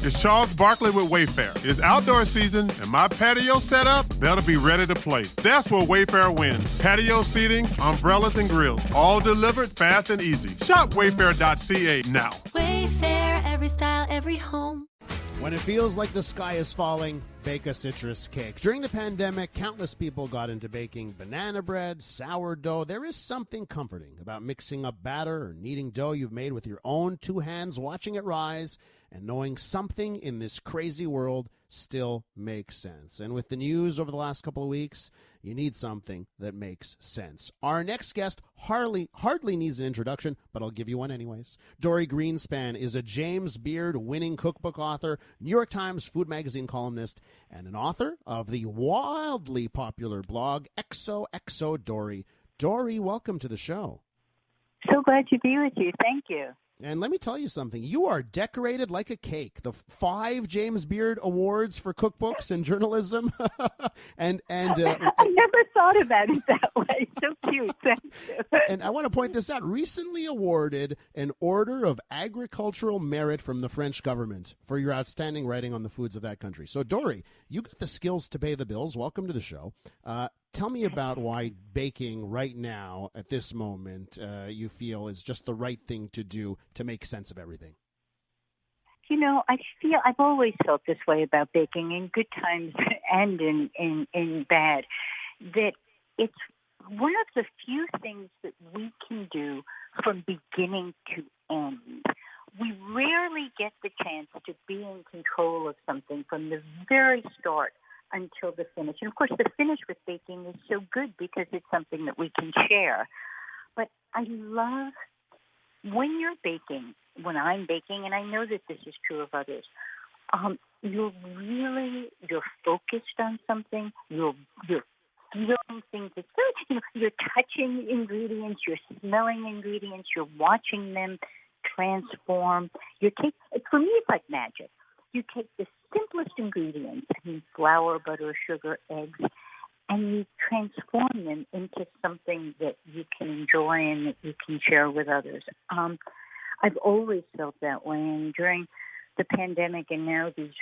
It's Charles Barkley with Wayfair. It's outdoor season, and my patio setup better be ready to play. That's where Wayfair wins. Patio seating, umbrellas, and grills, all delivered fast and easy. Shop wayfair.ca now. Wayfair, every style, every home. When it feels like the sky is falling, bake a citrus cake. During the pandemic, countless people got into baking banana bread, sourdough. There is something comforting about mixing up batter or kneading dough you've made with your own two hands, watching it rise, and knowing something in this crazy world still makes sense. And with the news over the last couple of weeks, you need something that makes sense. Our next guest hardly needs an introduction, but I'll give you one anyways. Dorie Greenspan is a James Beard winning cookbook author, New York Times Food Magazine columnist, and an author of the wildly popular blog xoxo Dorie. Dorie, welcome to the show. So glad to be with you. Thank you. And let me tell you something. You are decorated like a cake. The 5 James Beard Awards for cookbooks and journalism. and I never thought about it that way. So cute. Thank you. And I want to point this out. Recently awarded an Order of Agricultural Merit from the French government for your outstanding writing on the foods of that country. So, Dorie, you got the skills to pay the bills. Welcome to the show. Tell me about why baking right now, at this moment, you feel is just the right thing to do to make sense of everything. You know, I've always felt this way about baking in good times and in bad, that it's one of the few things that we can do from beginning to end. We rarely get the chance to be in control of something from the very start until the finish. And, of course, the finish with baking is so good because it's something that we can share. But I love when you're baking, when I'm baking, and I know that this is true of others, you're focused on something, you're feeling things. It's good. You're touching ingredients, you're smelling ingredients, you're watching them transform. For me, it's like magic. You take the simplest ingredients, flour, butter, sugar, eggs, and you transform them into something that you can enjoy and that you can share with others. I've always felt that way, and during the pandemic and now these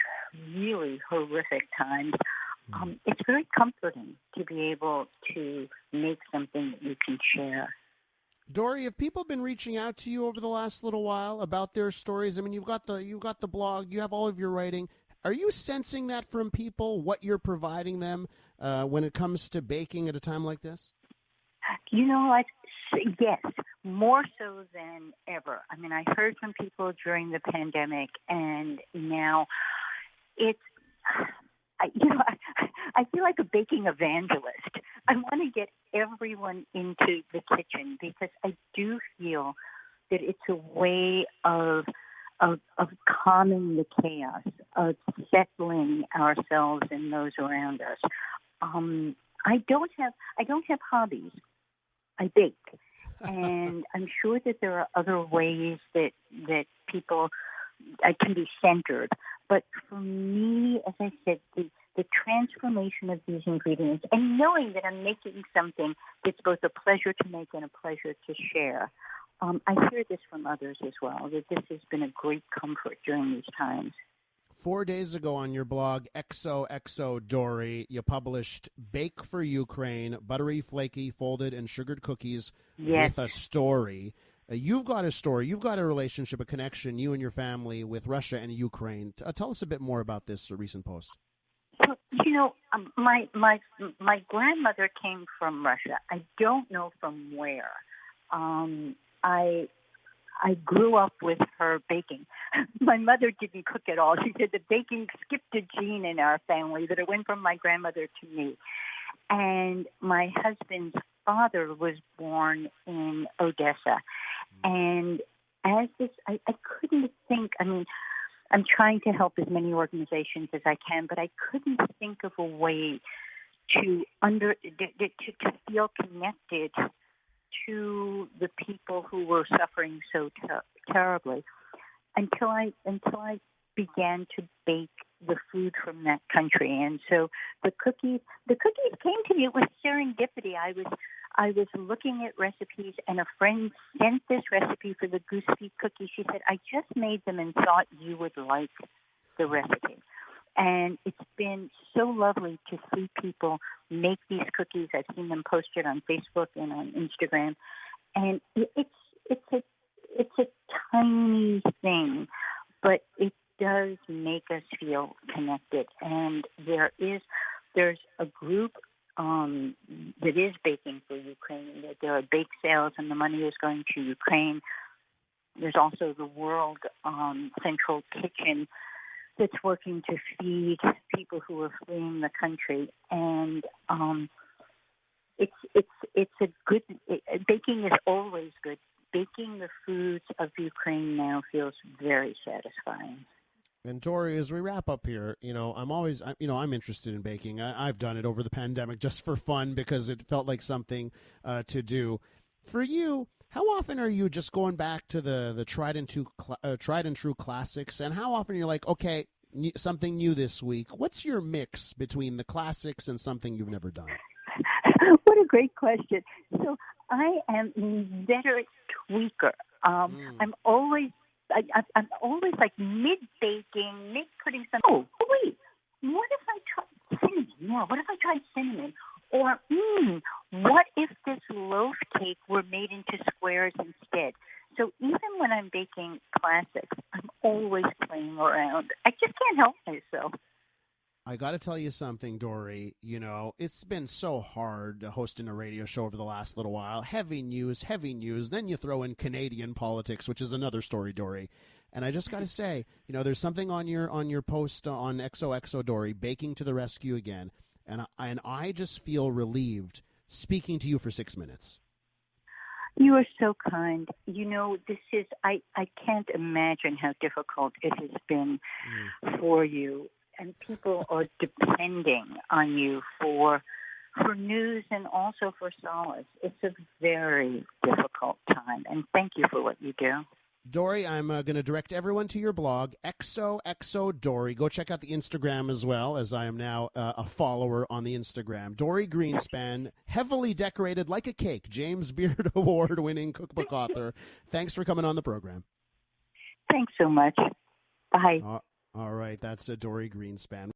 really horrific times, it's very comforting to be able to make something that you can share. Dorie, have people been reaching out to you over the last little while about their stories? I mean, you've got the blog, you have all of your writing. Are you sensing that from people, what you're providing them when it comes to baking at a time like this? You know, yes, more so than ever. I mean, I heard from people during the pandemic, and now I feel like a baking evangelist. I want to get everyone into the kitchen because I do feel that it's a way of calming the chaos, of settling ourselves and those around us. I don't have hobbies. I bake, and I'm sure that there are other ways that people can be centered. But for me, as I said, the transformation of these ingredients and knowing that I'm making something that's both a pleasure to make and a pleasure to share. I hear this from others as well, that this has been a great comfort during these times. 4 days ago on your blog, xoxo Dorie, you published Bake for Ukraine, buttery, flaky, folded, and sugared cookies with a story. You've got a story. You've got a relationship, a connection, you and your family, with Russia and Ukraine. Tell us a bit more about this recent post. So, you know, my grandmother came from Russia. I don't know from where. I grew up with her baking. My mother didn't cook at all. She said the baking skipped a gene in our family, that it went from my grandmother to me. And my husband's father was born in Odessa. And as this, I couldn't think, I mean, I'm trying to help as many organizations as I can, but I couldn't think of a way to feel connected to the people who were suffering so terribly until I began to bake the food from that country. And so the cookies came to me. It was serendipity. I was looking at recipes, and a friend sent this recipe for the goose feet cookies. She said, I just made them and thought you would like the recipe. And it's been so lovely to see people make these cookies. I've seen them posted on Facebook and on Instagram. And it's a tiny thing, but it does make us feel connected. And there's a group that is baking for Ukraine. There are bake sales, and the money is going to Ukraine. There's also the World Central Kitchen that's working to feed people who are fleeing the country. And it's a good. Baking is always good. Baking the foods of Ukraine now feels very satisfying. And Dorie, as we wrap up here, I'm interested in baking. I've done it over the pandemic just for fun because it felt like something to do. For you, how often are you just going back to the tried and true classics? And how often you're like, okay, something new this week? What's your mix between the classics and something you've never done? What a great question. So I am an inveterate tweaker. I'm always like mid-baking, mid-putting some. Oh, wait, what if I tried cinnamon? Yeah, what if I tried cinnamon? Or, what if this loaf cake were made into squares instead? So even when I'm baking classics, I'm always playing around. I just can't help myself. I got to tell you something, Dorie. It's been so hard hosting a radio show over the last little while. Heavy news. Then you throw in Canadian politics, which is another story, Dorie. And I just got to say, there's something on your post on XOXO, Dorie, baking to the rescue again. And I just feel relieved speaking to you for 6 minutes. You are so kind. This is, I can't imagine how difficult it has been for you. And people are depending on you for news and also for solace. It's a very difficult time, and thank you for what you do. Dorie, I'm going to direct everyone to your blog, xoxo Dorie. Go check out the Instagram as well, as I am now a follower on the Instagram. Dorie Greenspan, heavily decorated like a cake, James Beard Award-winning cookbook author. Thanks for coming on the program. Thanks so much. Bye. All right, that's Dorie Greenspan.